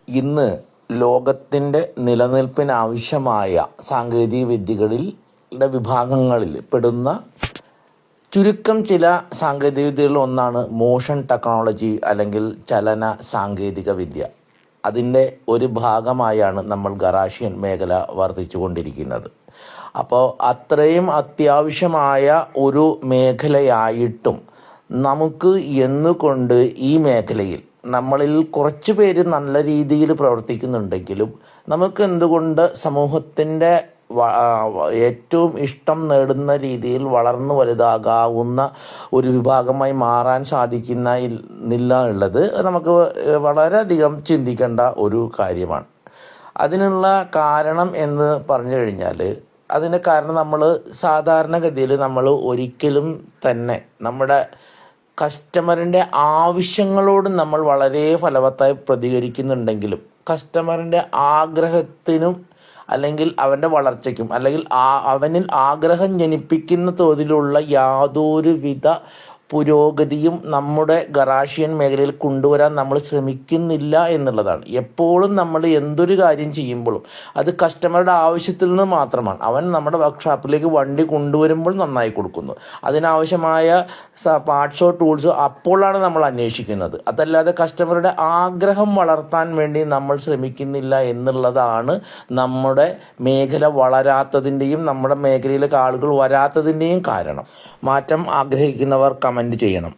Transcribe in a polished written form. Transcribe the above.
ഇന്ന് ലോകത്തിൻ്റെ നിലനിൽപ്പിനാവശ്യമായ സാങ്കേതിക വിദ്യകളിലെ വിഭാഗങ്ങളിൽ പെടുന്ന ചുരുക്കം ചില സാങ്കേതിക വിദ്യകളിൽ ഒന്നാണ് മോഷൻ ടെക്നോളജി അല്ലെങ്കിൽ ചലന സാങ്കേതിക വിദ്യ. അതിൻ്റെ ഒരു ഭാഗമായാണ് നമ്മൾ ഗറാഷ്യൻ മേഖല വർദ്ധിച്ചുകൊണ്ടിരിക്കുന്നത്. അപ്പോൾ അത്രയും അത്യാവശ്യമായ ഒരു മേഖലയായിട്ടും നമുക്ക് എന്നുകൊണ്ട് ഈ മേഖലയിൽ നമ്മളിൽ കുറച്ച് പേര് നല്ല രീതിയിൽ പ്രവർത്തിക്കുന്നുണ്ടെങ്കിലും നമുക്ക് എന്തുകൊണ്ട് സമൂഹത്തിൻ്റെ ഏറ്റവും ഇഷ്ടം നേടുന്ന രീതിയിൽ വളർന്നു വലുതാകാവുന്ന ഒരു വിഭാഗമായി മാറാൻ സാധിക്കുന്നില്ല ഉള്ളത് നമുക്ക് വളരെയധികം ചിന്തിക്കേണ്ട ഒരു കാര്യമാണ്. അതിനുള്ള കാരണം എന്ന് പറഞ്ഞു കഴിഞ്ഞാൽ അതിന് കാരണം നമ്മൾ സാധാരണഗതിയിൽ നമ്മൾ ഒരിക്കലും തന്നെ നമ്മുടെ കസ്റ്റമറിൻ്റെ ആവശ്യങ്ങളോട് നമ്മൾ വളരെ ഫലവത്തായി പ്രതികരിക്കുന്നുണ്ടെങ്കിലും കസ്റ്റമറിൻ്റെ ആഗ്രഹത്തിനും അല്ലെങ്കിൽ അവൻ്റെ വളർച്ചയ്ക്കും അല്ലെങ്കിൽ അവനിൽ ആഗ്രഹം ജനിപ്പിക്കുന്ന തോതിലുള്ള യാതൊരുവിധ പുരോഗതിയും നമ്മുടെ ഗറാഷ്യൻ മേഖലയിൽ കൊണ്ടുവരാൻ നമ്മൾ ശ്രമിക്കുന്നില്ല എന്നുള്ളതാണ്. എപ്പോഴും നമ്മൾ എന്തൊരു കാര്യം ചെയ്യുമ്പോഴും അത് കസ്റ്റമറുടെ ആവശ്യത്തിൽ നിന്ന് മാത്രമാണ്. അവൻ നമ്മുടെ വർക്ക്ഷോപ്പിലേക്ക് വണ്ടി കൊണ്ടുവരുമ്പോൾ നന്നായി കൊടുക്കുന്നു, അതിനാവശ്യമായ പാർട്സോ ടൂൾസോ അപ്പോഴാണ് നമ്മൾ അന്വേഷിക്കുന്നത്. അതല്ലാതെ കസ്റ്റമറുടെ ആഗ്രഹം വളർത്താൻ വേണ്ടി നമ്മൾ ശ്രമിക്കുന്നില്ല എന്നുള്ളതാണ് നമ്മുടെ മേഖല വളരാത്തതിൻ്റെയും നമ്മുടെ മേഖലയിലേക്ക് ആളുകൾ വരാത്തതിൻ്റെയും കാരണം. മാറ്റം ആഗ്രഹിക്കുന്നവർ കമൻറ്റ് ചെയ്യണം.